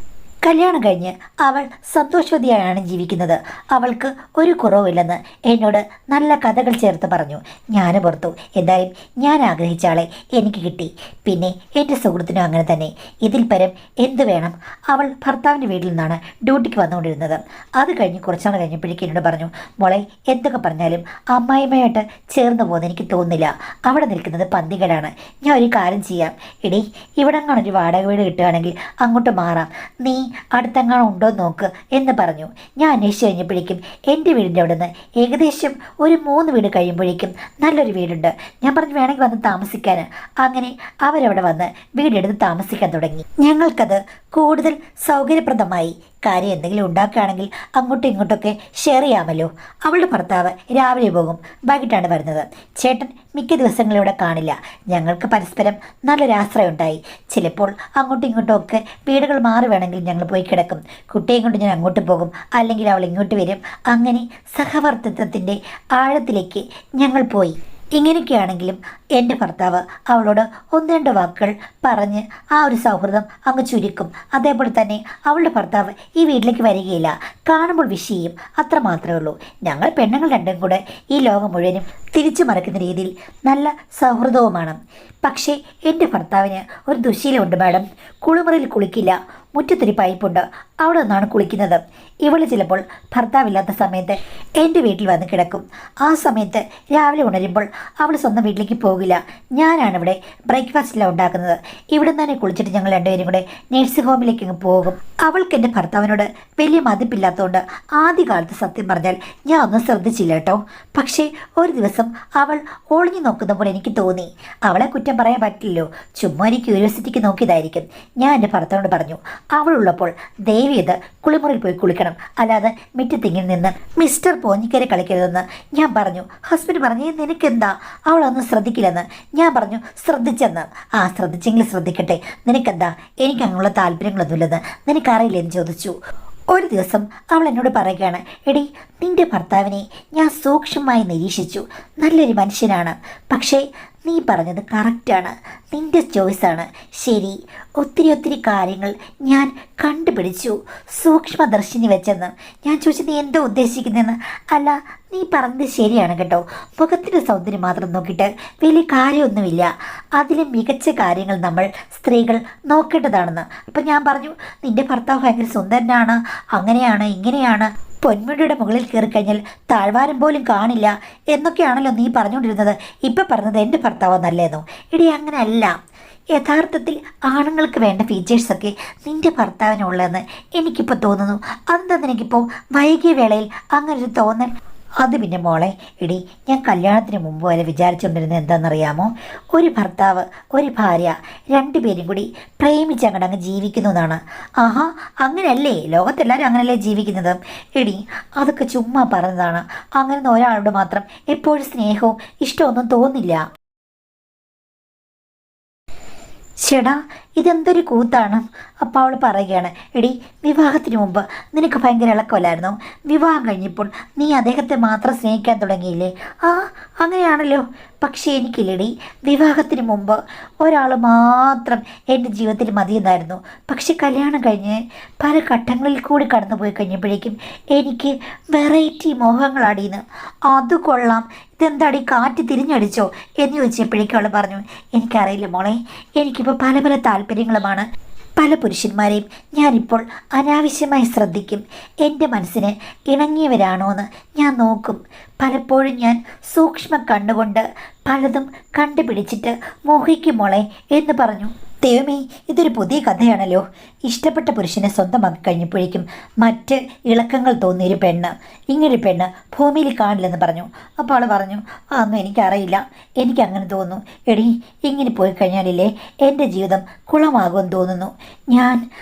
കല്യാണം കഴിഞ്ഞ് അവൾ സന്തോഷവതിയായാണ് ജീവിക്കുന്നത്. അവൾക്ക് ഒരു കുറവുമില്ലെന്ന് എന്നോട് നല്ല കഥകൾ ചേർത്ത് പറഞ്ഞു. ഞാൻ പുറത്തു. എന്തായാലും ഞാൻ ആഗ്രഹിച്ച ആളെ എനിക്ക് കിട്ടി. പിന്നെ എൻ്റെ സുഹൃത്തിനും അങ്ങനെ തന്നെ. ഇതിൽ പരം എന്ത് വേണം? അവൾ ഭർത്താവിൻ്റെ വീട്ടിൽ നിന്നാണ് ഡ്യൂട്ടിക്ക് വന്നുകൊണ്ടിരുന്നത്. അത് കഴിഞ്ഞ് കുറച്ചാൾ കഴിഞ്ഞപ്പോഴേക്കും എന്നോട് പറഞ്ഞു, മോളെ എന്തൊക്കെ പറഞ്ഞാലും അമ്മായിമ്മയായിട്ട് ചേർന്ന് പോകുന്നത് എനിക്ക് തോന്നുന്നില്ല. അവിടെ നിൽക്കുന്നത് പന്തികേടാണ്. ഞാൻ ഒരു കാര്യം ചെയ്യാം, എടീ ഇവിടെങ്ങാണൊരു വാടക വീട് കിട്ടുകയാണെങ്കിൽ അങ്ങോട്ട് മാറാം. നീ അടുത്തെങ്ങാനും ഉണ്ടോ നോക്ക് എന്ന് പറഞ്ഞു. ഞാൻ അന്വേഷിച്ച് കഴിഞ്ഞപ്പോഴേക്കും എൻ്റെ വീടിൻ്റെ അവിടെ നിന്ന് ഏകദേശം ഒരു 3 വീട് കഴിയുമ്പോഴേക്കും നല്ലൊരു വീടുണ്ട്. ഞാൻ പറഞ്ഞു വേണമെങ്കിൽ വന്ന് താമസിക്കാൻ. അങ്ങനെ അവരവിടെ വന്ന് വീടെടുത്ത് താമസിക്കാൻ തുടങ്ങി. ഞങ്ങൾക്കത് കൂടുതൽ സൗകര്യപ്രദമായി. കാര്യം എന്തെങ്കിലും ഉണ്ടാക്കുകയാണെങ്കിൽ അങ്ങോട്ടും ഇങ്ങോട്ടൊക്കെ ഷെയർ ചെയ്യാമല്ലോ. അവളുടെ ഭർത്താവ് രാവിലെ പോകും, വൈകിട്ടാണ് വരുന്നത്. ചേട്ടൻ മിക്ക ദിവസങ്ങളിവിടെ കാണില്ല. ഞങ്ങൾക്ക് പരസ്പരം നല്ലൊരു ആശ്രയം ഉണ്ടായി. ചിലപ്പോൾ അങ്ങോട്ടും ഇങ്ങോട്ടും ഒക്കെ വീടുകൾ മാറി വേണമെങ്കിൽ ഞങ്ങൾ പോയി കിടക്കും. കുട്ടിയെ കൊണ്ട് ഞാൻ അങ്ങോട്ട് പോകും, അല്ലെങ്കിൽ അവൾ ഇങ്ങോട്ട് വരും. അങ്ങനെ സഹവർത്തിത്വത്തിൻ്റെ ആഴത്തിലേക്ക് ഞങ്ങൾ പോയി. ഇങ്ങനെയൊക്കെയാണെങ്കിലും എൻ്റെ ഭർത്താവ് അവളോട് 1-2 വാക്കുകൾ പറഞ്ഞ് ആ ഒരു സൗഹൃദം അങ്ങ് ചുരുക്കും. അതേപോലെ തന്നെ അവളുടെ ഭർത്താവ് ഈ വീട്ടിലേക്ക് വരികയില്ല, കാണുമ്പോൾ വിഷ് ചെയ്യും, അത്ര മാത്രമേ ഉള്ളൂ. ഞങ്ങൾ പെണ്ണുങ്ങൾ രണ്ടും കൂടെ ഈ ലോകം മുഴുവനും തിരിച്ചു മറിക്കുന്ന രീതിയിൽ നല്ല സൗഹൃദവുമാണ്. പക്ഷേ എൻ്റെ ഭർത്താവിന് ഒരു ദുശീലമുണ്ട് മാഡം. കുളിമുറിയിൽ കുളിക്കില്ല, മുറ്റത്തൊരു പൈപ്പുണ്ട്, അവിടെ നിന്നാണ് കുളിക്കുന്നത്. ഇവൾ ചിലപ്പോൾ ഭർത്താവില്ലാത്ത സമയത്ത് എൻ്റെ വീട്ടിൽ വന്ന് കിടക്കും. ആ സമയത്ത് രാവിലെ ഉണരുമ്പോൾ അവൾ സ്വന്തം വീട്ടിലേക്ക് പോകില്ല. ഞാനാണ് ഇവിടെ ബ്രേക്ക്ഫാസ്റ്റെല്ലാം ഉണ്ടാക്കുന്നത്. ഇവിടെ തന്നെ കുളിച്ചിട്ട് ഞങ്ങൾ രണ്ടുപേരും കൂടെ നേഴ്സിംഗ് ഹോമിലേക്ക് അങ്ങ് പോകും. അവൾക്ക് എൻ്റെ ഭർത്താവിനോട് വലിയ മതിപ്പില്ലാത്തതുകൊണ്ട് ആദ്യകാലത്ത് സത്യം പറഞ്ഞാൽ ഞാൻ ഒന്നും ശ്രദ്ധിച്ചില്ല കേട്ടോ. പക്ഷേ ഒരു ദിവസം അവൾ ഒളിഞ്ഞു നോക്കുന്ന പോലെ എനിക്ക് തോന്നി. അവളെ കുറ്റം പറയാൻ പറ്റില്ലല്ലോ, ചുമ്മാ ഒരു ക്യൂരിയോസിറ്റിക്ക് നോക്കിയതായിരിക്കും. ഞാൻ എൻ്റെ ഭർത്താവിനോട് പറഞ്ഞു, അവളുള്ളപ്പോൾ ദയവേത് കുളിമുറിയിൽ പോയി കുളിക്കണം, അല്ലാതെ മിറ്റത്തിങ്ങിൽ നിന്ന് മിസ്റ്റർ പോഞ്ഞിക്കരെ കളിക്കരുതെന്ന് ഞാൻ പറഞ്ഞു. ഹസ്ബൻഡ് പറഞ്ഞു, നിനക്കെന്താ അവളൊന്നും ശ്രദ്ധിക്കില്ലെന്ന്. ഞാൻ പറഞ്ഞു ശ്രദ്ധിച്ചെന്ന്. ആ ശ്രദ്ധിച്ചെങ്കിൽ ശ്രദ്ധിക്കട്ടെ, നിനക്കെന്താ, എനിക്ക് അങ്ങനെയുള്ള താല്പര്യങ്ങളൊന്നുമില്ലെന്ന് നിനക്കറിയില്ലെന്ന് ചോദിച്ചു. ഒരു ദിവസം അവൾ എന്നോട് പറയുകയാണ്, എടി നിൻ്റെ ഭർത്താവിനെ ഞാൻ സൂക്ഷ്മമായി നിരീക്ഷിച്ചു, നല്ലൊരു മനുഷ്യനാണ്. പക്ഷേ നീ പറഞ്ഞത് കറക്റ്റാണ്, നിൻ്റെ ചോയ്സാണ് ശരി. ഒത്തിരി കാര്യങ്ങൾ ഞാൻ കണ്ടുപിടിച്ചു, സൂക്ഷ്മദർശിനി വെച്ചെന്ന്. ഞാൻ ചോദിച്ചു, നീ എന്തോ ഉദ്ദേശിക്കുന്നതെന്ന്. അല്ല, നീ പറഞ്ഞത് ശരിയാണ് കേട്ടോ. മുഖത്തിൻ്റെ സൗന്ദര്യം മാത്രം നോക്കിയിട്ട് വലിയ കാര്യമൊന്നുമില്ല, അതിലും മികച്ച കാര്യങ്ങൾ നമ്മൾ സ്ത്രീകൾ നോക്കേണ്ടതാണെന്ന്. അപ്പം ഞാൻ പറഞ്ഞു, നിൻ്റെ ഭർത്താവ് ഭയങ്കര സുന്ദരനാണ്, അങ്ങനെയാണ് ഇങ്ങനെയാണ്, പൊന്മുടിയുടെ മുകളിൽ കയറി കഴിഞ്ഞാൽ താഴ്വാരം പോലും കാണില്ല എന്നൊക്കെയാണല്ലോ നീ പറഞ്ഞുകൊണ്ടിരുന്നത്. ഇപ്പം പറഞ്ഞത് എൻ്റെ ഭർത്താവ് നല്ലതെന്നോ? ഇടി അങ്ങനെയല്ല. യഥാർത്ഥത്തിൽ ആണുങ്ങൾക്ക് വേണ്ട ഫീച്ചേഴ്സൊക്കെ നിൻ്റെ ഭർത്താവിനുള്ളതെന്ന് എനിക്കിപ്പോൾ തോന്നുന്നു. അതെന്താ എനിക്കിപ്പോൾ വൈകിയ വേളയിൽ അങ്ങനൊരു തോന്നൽ? അത് പിന്നെ മോളെ, എടി ഞാൻ കല്യാണത്തിന് മുമ്പ് വരെ വിചാരിച്ചുകൊണ്ടിരുന്നത് എന്താണെന്നറിയാമോ? ഒരു ഭർത്താവ് ഒരു ഭാര്യ രണ്ടുപേരും കൂടി പ്രേമിച്ച് അങ്ങ് ജീവിക്കുന്നു എന്നാണ്. ആഹാ, അങ്ങനെയല്ലേ ലോകത്തെല്ലാവരും അങ്ങനെയല്ലേ ജീവിക്കുന്നത്? എടി അതൊക്കെ ചുമ്മാ പറഞ്ഞതാണ്. അങ്ങനെ ഒരാളോട് മാത്രം എപ്പോഴും സ്നേഹവും ഇഷ്ടമൊന്നും തോന്നില്ല. ചേടാ, ഇതെന്തൊരു കൂത്താണ്. അപ്പോൾ അവൾ പറയുകയാണ്, എടി വിവാഹത്തിന് മുമ്പ് നിനക്ക് ഭയങ്കര ഇളക്കമല്ലായിരുന്നോ? വിവാഹം കഴിഞ്ഞപ്പോൾ നീ അദ്ദേഹത്തെ മാത്രം സ്നേഹിക്കാൻ തുടങ്ങിയില്ലേ? ആ, അങ്ങനെയാണല്ലോ. പക്ഷേ എനിക്കില്ലടി, വിവാഹത്തിന് മുമ്പ് ഒരാൾ മാത്രം എൻ്റെ ജീവിതത്തിൽ മതിയെന്നായിരുന്നു. പക്ഷെ കല്യാണം കഴിഞ്ഞ് പല ഘട്ടങ്ങളിൽ കൂടി കടന്നുപോയി കഴിഞ്ഞപ്പോഴേക്കും എനിക്ക് വെറൈറ്റി മോഹങ്ങളാടിയെന്ന്. അത് കൊള്ളാം, ഇതെന്താടി കാറ്റ് തിരിഞ്ഞടിച്ചോ എന്ന് ചോദിച്ചപ്പോഴേക്കും അവൾ പറഞ്ഞു, എനിക്കറിയില്ല മോളെ, എനിക്കിപ്പോൾ പല പല താല്പര്യങ്ങളുമാണ്. പല പുരുഷന്മാരെയും ഞാനിപ്പോൾ അനാവശ്യമായി ശ്രദ്ധിക്കും. എൻ്റെ മനസ്സിന് ഇണങ്ങിയവരാണോ എന്ന് ഞാൻ നോക്കും. പലപ്പോഴും ഞാൻ സൂക്ഷ്മ കണ്ണുകൊണ്ട് പലതും കണ്ടുപിടിച്ചിട്ട് മോഹിക്കും മോളെ എന്ന് പറഞ്ഞു. ദൈവമേ, ഇതൊരു പുതിയ കഥയാണല്ലോ. ഇഷ്ടപ്പെട്ട പുരുഷനെ സ്വന്തമാക്കി കഴിഞ്ഞപ്പോഴേക്കും മറ്റ് ഇളക്കങ്ങൾ തോന്നിയൊരു പെണ്ണ്, ഇങ്ങനൊരു പെണ്ണ് ഭൂമിയിൽ കാണില്ലെന്ന് പറഞ്ഞു. അപ്പോൾ അവൾ പറഞ്ഞു, അതൊന്നും എനിക്കറിയില്ല, എനിക്കങ്ങനെ തോന്നുന്നു. എടി, ഇങ്ങനെ പോയി കഴിഞ്ഞാലില്ലേ എൻ്റെ ജീവിതം കുളമാകുമെന്ന് തോന്നുന്നു. ഞാൻ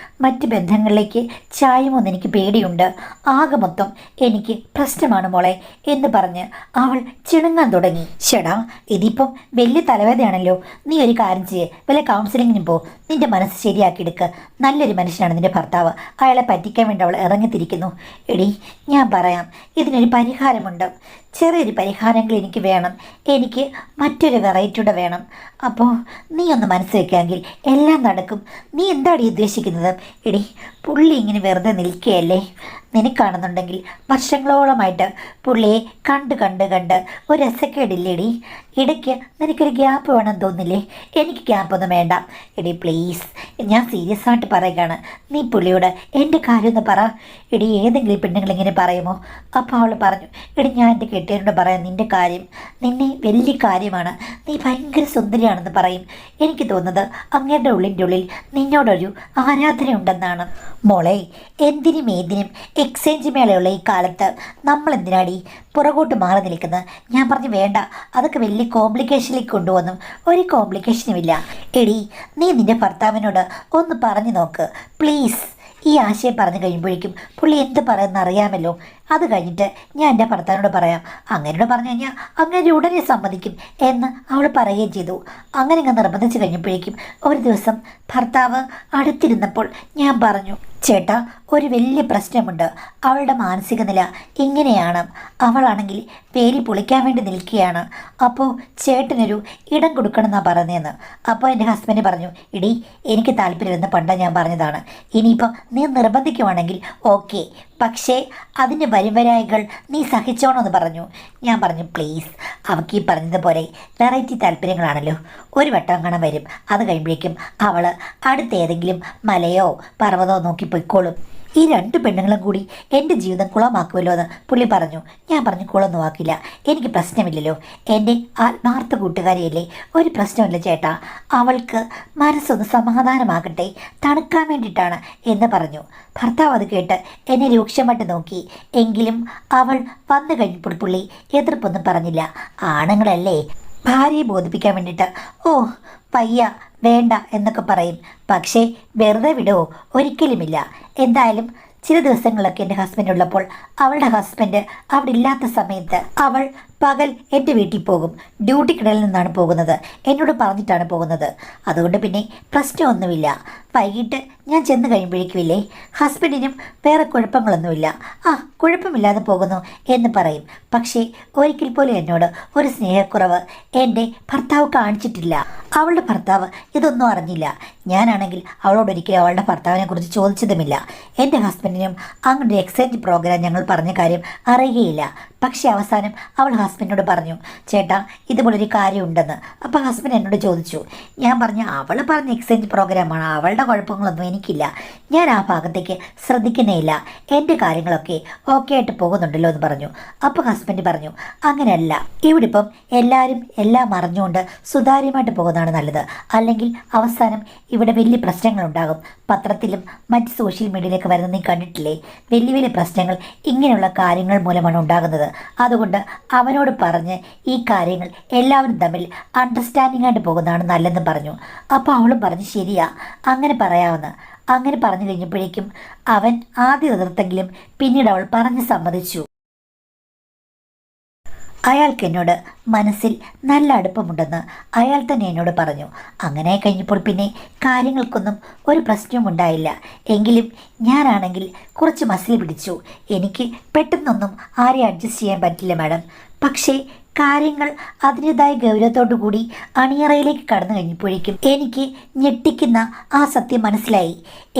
മറ്റ് ബന്ധങ്ങളിലേക്ക് ചായുമോന്ന് എനിക്ക് പേടിയുണ്ട്. ആകെ മൊത്തം എനിക്ക് പ്രശ്നമാണ് മോളെ എന്ന് പറഞ്ഞ് അവൾ ചിണുങ്ങാൻ തുടങ്ങി. ചേടാ, ഇതിപ്പം വലിയ തലവേദനയാണല്ലോ. നീ ഒരു കാര്യം ചെയ്യേ, വല്ല കൗൺസിലിങ്ങിനും പോ. നിന്റെ മനസ്സ് ശരിയാക്കിയെടുക്ക്. നല്ലൊരു മനുഷ്യനാണ് നിന്റെ ഭർത്താവ്. അയാളെ പറ്റിക്കാൻ വേണ്ടി അവൾ ഇറങ്ങിത്തിരിക്കുന്നു. എടി, ഞാൻ പറയാം, ഇതിനൊരു പരിഹാരമുണ്ട്. ചെറിയൊരു പരിഹാരങ്ങൾ എനിക്ക് വേണം. എനിക്ക് മറ്റൊരു വെറൈറ്റിയുടെ വേണം. അപ്പോൾ നീ ഒന്ന് മനസ്സ് വയ്ക്കാമെങ്കിൽ എല്ലാം നടക്കും. നീ എന്താണ് ഉദ്ദേശിക്കുന്നത്? എടി, പുള്ളി ഇങ്ങനെ വെറുതെ നിൽക്കുകയല്ലേ? നിനക്കാണെന്നുണ്ടെങ്കിൽ വർഷങ്ങളോളമായിട്ട് പുള്ളിയെ കണ്ട് കണ്ട് കണ്ട് ഒരു രസക്കേടില്ലേടി? ഇടയ്ക്ക് നിനക്കൊരു ഗ്യാപ്പ് വേണമെന്ന് തോന്നില്ലേ? എനിക്ക് ഗ്യാപ്പൊന്നും വേണ്ട. എടി പ്ലീസ്, ഞാൻ സീരിയസ് ആയിട്ട് പറയുകയാണ്. നീ പുള്ളിയോട് എൻ്റെ കാര്യമൊന്ന് പറ. എടി, ഏതെങ്കിലും പെണ്ണുങ്ങളിങ്ങനെ പറയുമോ? അപ്പോൾ അവൾ പറഞ്ഞു, എടി ഞാൻ എൻ്റെ കെട്ടിയവനോട് പറയാം നിൻ്റെ കാര്യം. നിന്നെ വലിയ കാര്യമാണ്, നീ ഭയങ്കര സുന്ദരിയാണെന്ന് പറയും. എനിക്ക് തോന്നുന്നത് അങ്ങയുടെ ഉള്ളിൻ്റെ ഉള്ളിൽ നിന്നോടൊരു ആരാധന ഉണ്ടെന്നാണ്. മോളെ, എന്തിനും ഏതിനും എക്സ്ചേഞ്ച് മേളയുള്ള ഈ കാലത്ത് നമ്മൾ എന്തിനാടി പുറകോട്ട് മാറി നിൽക്കുന്നത്? ഞാൻ പറഞ്ഞു വേണ്ട, അതൊക്കെ വലിയ കോംപ്ലിക്കേഷനിലേക്ക് കൊണ്ടുവന്നു. ഒരു കോംപ്ലിക്കേഷനുമില്ല. എടി, നീ നിൻ്റെ ഭർത്താവിനോട് ഒന്ന് പറഞ്ഞു നോക്ക് പ്ലീസ്. ഈ ആശയം പറഞ്ഞു കഴിയുമ്പോഴേക്കും പുള്ളി എന്ത് പറയുമെന്ന് അറിയാമല്ലോ. അത് കഴിഞ്ഞിട്ട് ഞാൻ എൻ്റെ ഭർത്താവിനോട് പറയാം. അങ്ങനോട് പറഞ്ഞു കഴിഞ്ഞാൽ അങ്ങനെ ഉടനെ സമ്മതിക്കും എന്ന് അവൾ പറയുകയും ചെയ്തു. അങ്ങനെ ഞാൻ നിർബന്ധിച്ച് കഴിഞ്ഞപ്പോഴേക്കും ഒരു ദിവസം ഭർത്താവ് അടുത്തിരുന്നപ്പോൾ ഞാൻ പറഞ്ഞു, ചേട്ടാ, ഒരു വലിയ പ്രശ്നമുണ്ട്. അവളുടെ മാനസിക നില ഇങ്ങനെയാണ്. അവളാണെങ്കിൽ പേരി പൊളിക്കാൻ വേണ്ടി നിൽക്കുകയാണ്. അപ്പോൾ ചേട്ടനൊരു ഇടം കൊടുക്കണമെന്നാണ് പറയുന്നതെന്ന്. അപ്പോൾ എൻ്റെ ഹസ്ബൻഡ് പറഞ്ഞു, ഇടി എനിക്ക് താല്പര്യമെന്ന് പണ്ട് ഞാൻ പറഞ്ഞതാണ്. ഇനിയിപ്പോൾ നീ നിർബന്ധിക്കുവാണെങ്കിൽ ഓക്കെ, പക്ഷേ അതിന് വരുംവരായികൾ നീ സഹിച്ചോണമെന്ന് പറഞ്ഞു. ഞാൻ പറഞ്ഞു പ്ലീസ്, അവൾക്ക് ഈ പറഞ്ഞതുപോലെ വെറൈറ്റി താല്പര്യങ്ങളാണല്ലോ. ഒരു വട്ടം കാണാൻ വരും. അത് കഴിയുമ്പോഴേക്കും അവൾ അടുത്ത ഏതെങ്കിലും മലയോ പർവ്വതമോ നോക്കി പൊയ്ക്കോളും. ഈ രണ്ട് പെണ്ണുങ്ങളും കൂടി എൻ്റെ ജീവിതം കുളമാക്കുമല്ലോ എന്ന് പുള്ളി പറഞ്ഞു. ഞാൻ പറഞ്ഞു കുളമൊന്നും ആക്കില്ല, എനിക്ക് പ്രശ്നമില്ലല്ലോ, എൻ്റെ ആത്മാർത്ഥ കൂട്ടുകാരിയല്ലേ, ഒരു പ്രശ്നമില്ല ചേട്ടാ. അവൾക്ക് മനസ്സൊന്ന് സമാധാനമാകട്ടെ, തണുക്കാൻ വേണ്ടിയിട്ടാണ് എന്ന് പറഞ്ഞു. ഭർത്താവ് അത് കേട്ട് എന്നെ രൂക്ഷമായിട്ട് നോക്കി. എങ്കിലും അവൾ വന്നു കഴിഞ്ഞപ്പോൾ പുള്ളി എതിർപ്പൊന്നും പറഞ്ഞില്ല. ആണുങ്ങളല്ലേ, ഭാര്യയെ ബോധിപ്പിക്കാൻ വേണ്ടിയിട്ട് ഓ പയ്യ വേണ്ട എന്നൊക്കെ പറയും. പക്ഷേ വെറുതെ വിടുമോ? ഒരിക്കലുമില്ല. എന്തായാലും ചില ദിവസങ്ങളിലൊക്കെ എൻ്റെ ഹസ്ബൻഡ് ഉള്ളപ്പോൾ അവളുടെ ഹസ്ബൻഡ് അവിടെ ഇല്ലാത്ത സമയത്ത് അവൾ പകൽ എൻ്റെ വീട്ടിൽ പോകും. ഡ്യൂട്ടിക്കിടയിൽ നിന്നാണ് പോകുന്നത്, എന്നോട് പറഞ്ഞിട്ടാണ് പോകുന്നത്. അതുകൊണ്ട് പിന്നെ പ്രശ്നമൊന്നുമില്ല. വൈകിട്ട് ഞാൻ ചെന്ന് കഴിയുമ്പോഴേക്കുമില്ലേ ഹസ്ബൻഡിനും വേറെ കുഴപ്പങ്ങളൊന്നുമില്ല. ആ, കുഴപ്പമില്ലാതെ പോകുന്നു എന്ന് പറയും. പക്ഷേ ഒരിക്കൽ പോലും എന്നോട് ഒരു സ്നേഹക്കുറവ് എൻ്റെ ഭർത്താവ് കാണിച്ചിട്ടില്ല. അവളുടെ ഭർത്താവ് ഇതൊന്നും അറിഞ്ഞില്ല. ഞാനാണെങ്കിൽ അവളോടൊരിക്കലും അവളുടെ ഭർത്താവിനെ കുറിച്ച് ചോദിച്ചതുമില്ല. എൻ്റെ ഹസ്ബൻഡിനും അങ്ങനെ എക്സ്ചേഞ്ച് പ്രോഗ്രാം ഞങ്ങൾ പറഞ്ഞ കാര്യം അറിയുകയില്ല. പക്ഷേ അവസാനം അവൾ ഹസ്ബൻഡിനോട് പറഞ്ഞു, ചേട്ടാ ഇതുപോലൊരു കാര്യമുണ്ടെന്ന്. അപ്പോൾ ഹസ്ബൻഡ് എന്നോട് ചോദിച്ചു. ഞാൻ പറഞ്ഞു, അവൾ പറഞ്ഞ എക്സ്ചേഞ്ച് പ്രോഗ്രാമാണ്, അവളുടെ കുഴപ്പങ്ങളൊന്നും എനിക്കില്ല, ഞാൻ ആ ഭാഗത്തേക്ക് ശ്രദ്ധിക്കുന്നേയില്ല, എൻ്റെ കാര്യങ്ങളൊക്കെ ഓക്കെ ആയിട്ട് പോകുന്നുണ്ടല്ലോ എന്ന് പറഞ്ഞു. അപ്പോൾ ഹസ്ബൻഡ് പറഞ്ഞു, അങ്ങനെയല്ല, ഇവിടെ ഇപ്പം എല്ലാവരും എല്ലാം അറിഞ്ഞുകൊണ്ട് സുതാര്യമായിട്ട് പോകുന്നതാണ് നല്ലത്. അല്ലെങ്കിൽ അവസാനം ഇവിടെ വലിയ പ്രശ്നങ്ങളുണ്ടാകും. പത്രത്തിലും മറ്റ് സോഷ്യൽ മീഡിയയിലൊക്കെ വരുന്നത് നീ കണ്ടിട്ടില്ലേ? വലിയ വലിയ പ്രശ്നങ്ങൾ ഇങ്ങനെയുള്ള കാര്യങ്ങൾ മൂലമാണ് ഉണ്ടാകുന്നത്. അതുകൊണ്ട് അവനോട് പറഞ്ഞ് ഈ കാര്യങ്ങൾ എല്ലാവരും തമ്മിൽ അണ്ടർസ്റ്റാൻഡിംഗ് ആയിട്ട് പോകുന്നതാണ് നല്ലതെന്ന് പറഞ്ഞു. അപ്പോൾ അവളും പറഞ്ഞു ശരിയാ, അങ്ങനെ പറയാമെന്ന്. അങ്ങനെ പറഞ്ഞു കഴിഞ്ഞപ്പോഴേക്കും അവൻ ആദ്യം എതിർത്തെങ്കിലും പിന്നീട് അവൾ പറഞ്ഞ് സമ്മതിച്ചു. അയാൾക്ക് എന്നോട് മനസ്സിൽ നല്ല അടുപ്പമുണ്ടെന്ന് അയാൾ തന്നെ എന്നോട് പറഞ്ഞു. അങ്ങനെ കഴിഞ്ഞപ്പോൾ പിന്നെ കാര്യങ്ങൾക്കൊന്നും ഒരു പ്രശ്നവും ഉണ്ടായില്ല. എങ്കിലും ഞാനാണെങ്കിൽ കുറച്ച് മസിൽ പിടിച്ചു. എനിക്ക് പെട്ടെന്നൊന്നും ആരെയും അഡ്ജസ്റ്റ് ചെയ്യാൻ പറ്റില്ല മാഡം. പക്ഷേ കാര്യങ്ങൾ അതിൻ്റെതായ ഗൗരവത്തോടു കൂടി അണിയറയിലേക്ക് കടന്നു കഴിഞ്ഞപ്പോഴേക്കും എനിക്ക് ഞെട്ടിക്കുന്ന ആ സത്യം മനസ്സിലായി.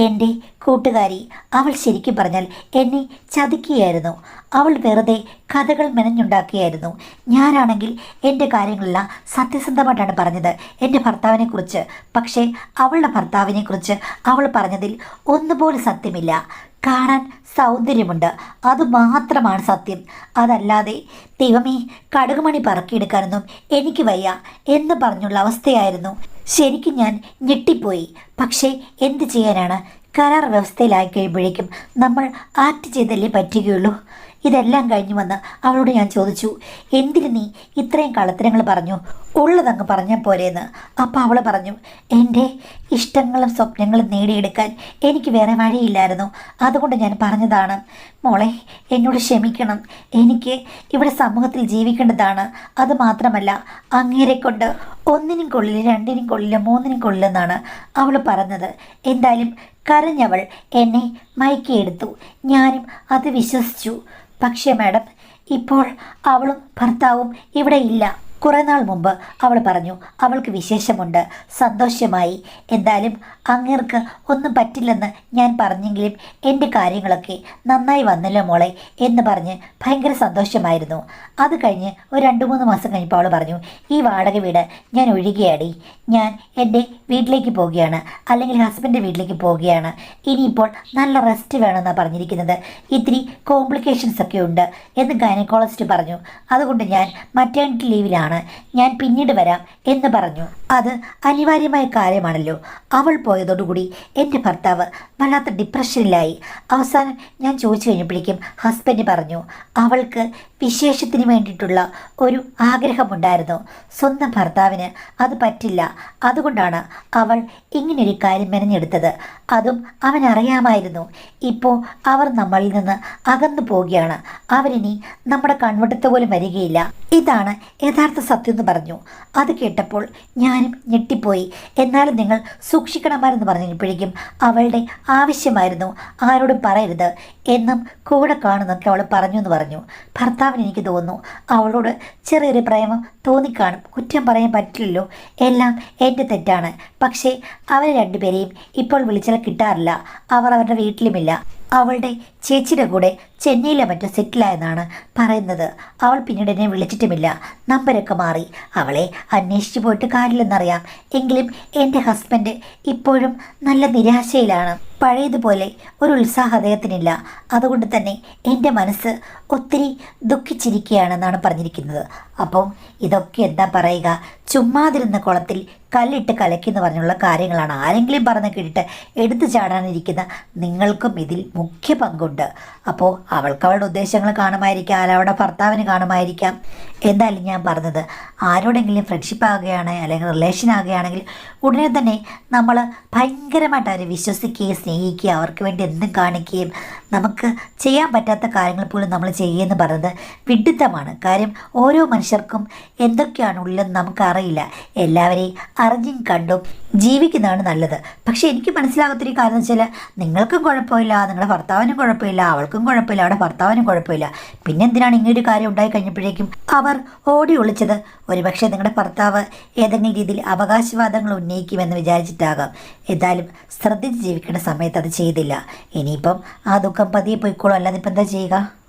എൻ്റെ കൂട്ടുകാരി അവൾ ശരിക്കും പറഞ്ഞാൽ എന്നെ ചതിക്കുകയായിരുന്നു. അവൾ വെറുതെ കഥകൾ മെനഞ്ഞുണ്ടാക്കുകയായിരുന്നു. ഞാനാണെങ്കിൽ എൻ്റെ കാര്യങ്ങളെല്ലാം സത്യസന്ധമായിട്ടാണ് പറഞ്ഞത് എൻ്റെ ഭർത്താവിനെക്കുറിച്ച്. പക്ഷേ അവളുടെ ഭർത്താവിനെക്കുറിച്ച് അവൾ പറഞ്ഞതിൽ ഒന്നുപോലെ സത്യമില്ല. കാണാൻ സൗന്ദര്യമുണ്ട്, അതുമാത്രമാണ് സത്യം. അതല്ലാതെ ദൈവമേ കടുകുമണി പറക്കിയെടുക്കാനൊന്നും എനിക്ക് വയ്യ എന്ന് പറഞ്ഞുള്ള അവസ്ഥയായിരുന്നു. ശരിക്കും ഞാൻ ഞെട്ടിപ്പോയി. പക്ഷേ എന്ത് ചെയ്യാനാണ്, കരാർ വ്യവസ്ഥയിലായി കഴിയുമ്പോഴേക്കും നമ്മൾ ആക്ട് ചെയ്തല്ലേ പറ്റുകയുള്ളൂ. ഇതെല്ലാം കഴിഞ്ഞു വന്ന് അവളോട് ഞാൻ ചോദിച്ചു, എന്തിന് നീ ഇത്രയും കള്ളത്തരങ്ങൾ പറഞ്ഞു, ഉള്ളതങ്ങ് പറഞ്ഞാൽ പോരെയെന്ന്. അപ്പോൾ അവൾ പറഞ്ഞു, എൻ്റെ ഇഷ്ടങ്ങളും സ്വപ്നങ്ങളും നേടിയെടുക്കാൻ എനിക്ക് വേറെ വഴിയില്ലായിരുന്നു, അതുകൊണ്ട് ഞാൻ പറഞ്ഞതാണ്. മോളെ എന്നോട് ക്ഷമിക്കണം, എനിക്ക് ഇവിടെ സമൂഹത്തിൽ ജീവിക്കേണ്ടതാണ്. അതുമാത്രമല്ല അങ്ങേരെ കൊണ്ട് ഒന്നിനും കൊള്ളില്ല, രണ്ടിനും കൊള്ളില്ല, മൂന്നിനും കൊള്ളില്ലെന്നാണ് അവൾ പറഞ്ഞത്. എന്തായാലും കരഞ്ഞവൾ എന്നെ മയക്കിയെടുത്തു. ഞാനും അത് വിശ്വസിച്ചു. പക്ഷേ മാഡം, ഇപ്പോൾ അവളും ഭർത്താവും ഇവിടെ ഇല്ല. കുറേ നാൾ മുമ്പ് അവൾ പറഞ്ഞു അവൾക്ക് വിശേഷമുണ്ട്, സന്തോഷമായി. എന്തായാലും അങ്ങേർക്ക് ഒന്നും പറ്റില്ലെന്ന് ഞാൻ പറഞ്ഞെങ്കിലും എൻ്റെ കാര്യങ്ങളൊക്കെ നന്നായി വന്നല്ലോ മോളെ എന്ന് പറഞ്ഞ് ഭയങ്കര സന്തോഷമായിരുന്നു. അത് കഴിഞ്ഞ് ഒരു 2-3 മാസം കഴിഞ്ഞപ്പോൾ അവൾ പറഞ്ഞു, ഈ വാടക വീട് ഞാൻ ഒഴിയുകയാടി, ഞാൻ എൻ്റെ വീട്ടിലേക്ക് പോവുകയാണ്, അല്ലെങ്കിൽ ഹസ്ബൻഡിൻ്റെ വീട്ടിലേക്ക് പോവുകയാണ്. ഇനിയിപ്പോൾ നല്ല റെസ്റ്റ് വേണമെന്നാണ് പറഞ്ഞിരിക്കുന്നത്. ഇത്തിരി കോംപ്ലിക്കേഷൻസ് ഒക്കെ ഉണ്ട് എന്ന് ഗൈനക്കോളജിസ്റ്റ് പറഞ്ഞു. അതുകൊണ്ട് ഞാൻ മറ്റേണിറ്റി ലീവിലാണ്, ഞാൻ പിന്നീട് വരാം എന്ന് പറഞ്ഞു. അത് അനിവാര്യമായ കാര്യമാണല്ലോ. അവൾ പോയതോടുകൂടി എൻ്റെ ഭർത്താവ് വല്ലാത്ത ഡിപ്രഷനിലായി. അവസാനം ഞാൻ ചോദിച്ചു കഴിഞ്ഞപ്പോഴേക്കും ഹസ്ബൻഡ് പറഞ്ഞു അവൾക്ക് വിശേഷത്തിന് വേണ്ടിയിട്ടുള്ള ഒരു ആഗ്രഹമുണ്ടായിരുന്നു. സ്വന്തം ഭർത്താവിന് അത് പറ്റില്ല, അതുകൊണ്ടാണ് അവൾ ഇങ്ങനൊരു കാര്യം മെനഞ്ഞെടുത്തത്. അതും അവനറിയാമായിരുന്നു. ഇപ്പോൾ അവർ നമ്മളിൽ നിന്ന് അകന്നു പോവുകയാണ്, അവരിനി നമ്മുടെ കൺവട്ടത്ത് പോലും വരികയില്ല. ഇതാണ് യഥാർത്ഥ സത്യം എന്ന് പറഞ്ഞു. അത് കേട്ടപ്പോൾ ഞാനും ഞെട്ടിപ്പോയി. എന്നാലും നിങ്ങൾ സൂക്ഷിക്കണമാരെന്ന് പറഞ്ഞപ്പോഴേക്കും അവളുടെ ആവശ്യമായിരുന്നു ആരോടും പറയരുത് എന്നും കൂടെ കാണുന്നൊക്കെ അവൾ പറഞ്ഞു എന്ന് പറഞ്ഞു. ഭർത്താവിന് എനിക്ക് തോന്നുന്നു അവളോട് ചെറിയൊരു പ്രേമം തോന്നിക്കാണും, കുറ്റം പറയാൻ പറ്റില്ലല്ലോ, എല്ലാം എൻ്റെ തെറ്റാണ്. പക്ഷേ അവരെ രണ്ടുപേരെയും ഇപ്പോൾ വിളിച്ചാൽ കിട്ടാറില്ല, അവർ അവരുടെ വീട്ടിലുമില്ല. അവളുടെ ചേച്ചിയുടെ കൂടെ ചെന്നൈയിലെ മറ്റോ സെറ്റിലായെന്നാണ് പറയുന്നത്. അവൾ പിന്നീട് എന്നെ വിളിച്ചിട്ടുമില്ല, നമ്പരൊക്കെ മാറി. അവളെ അന്വേഷിച്ച് പോയിട്ട് കാര്യമില്ലെന്നറിയാം. എങ്കിലും എൻ്റെ ഹസ്ബൻഡ് ഇപ്പോഴും നല്ല നിരാശയിലാണ്. പഴയതുപോലെ ഒരു ഉത്സാഹം അദ്ദേഹത്തിനില്ല. അതുകൊണ്ട് തന്നെ എൻ്റെ മനസ്സ് ഒത്തിരി ദുഃഖിച്ചിരിക്കുകയാണെന്നാണ് പറഞ്ഞിരിക്കുന്നത്. അപ്പം ഇതൊക്കെ എന്താ പറയുക, ചുമ്മാതിരുന്ന കുളത്തിൽ കല്ലിട്ട് കലക്കിന്ന് പറഞ്ഞുള്ള കാര്യങ്ങളാണ്. ആരെങ്കിലും പറഞ്ഞ് കേട്ടിട്ട് എടുത്തു ചാടാനിരിക്കുന്ന നിങ്ങൾക്കും ഇതിൽ മുഖ്യ പങ്കുണ്ട്. അപ്പോൾ അവൾക്ക് അവളുടെ ഉദ്ദേശങ്ങൾ കാണുമായിരിക്കാം, അവളുടെ ഭർത്താവിന് കാണുമായിരിക്കാം. എന്തായാലും ഞാൻ പറഞ്ഞത്, ആരോടെങ്കിലും ഫ്രണ്ട്ഷിപ്പ് ആകുകയാണ് അല്ലെങ്കിൽ റിലേഷൻ ആകുകയാണെങ്കിൽ ഉടനെ തന്നെ നമ്മൾ ഭയങ്കരമായിട്ട് അവരെ വിശ്വസിക്കുകയും സ്നേഹിക്കുകയും അവർക്ക് വേണ്ടി എന്തും കാണിക്കുകയും നമുക്ക് ചെയ്യാൻ പറ്റാത്ത കാര്യങ്ങൾ പോലും നമ്മൾ ചെയ്യുമെന്ന് പറയുന്നത് വിഡിത്തമാണ്. കാര്യം ഓരോ മനുഷ്യർക്കും എന്തൊക്കെയാണ് ഉള്ളതെന്ന് നമുക്കറിയില്ല. എല്ലാവരെയും അറിഞ്ഞും കണ്ടും ജീവിക്കുന്നതാണ് നല്ലത്. പക്ഷേ എനിക്ക് മനസ്സിലാകാത്തൊരു കാര്യം എന്ന് വെച്ചാൽ, നിങ്ങൾക്കും കുഴപ്പമില്ല, നിങ്ങളുടെ ഭർത്താവിനും കുഴപ്പമില്ല, അവൾക്കും കുഴപ്പമില്ല, അവിടെ ഭർത്താവിനും കുഴപ്പമില്ല, പിന്നെ എന്തിനാണ് ഇങ്ങനൊരു കാര്യം ഉണ്ടായി കഴിഞ്ഞപ്പോഴേക്കും അവർ ഓടി ഒളിച്ചത്? ഒരുപക്ഷെ നിങ്ങളുടെ ഭർത്താവ് ഏതെങ്കിലും രീതിയിൽ അവകാശവാദങ്ങൾ ഉന്നയിക്കുമെന്ന് വിചാരിച്ചിട്ടാകാം. എന്തായാലും ശ്രദ്ധിച്ച് ജീവിക്കേണ്ട സമയത്ത് അത് ചെയ്തില്ല. ഇനിയിപ്പം ആ ദുഃഖം പതിയെ പോയിക്കോളും, അല്ലാതെ ഇപ്പം എന്താ ചെയ്യുക?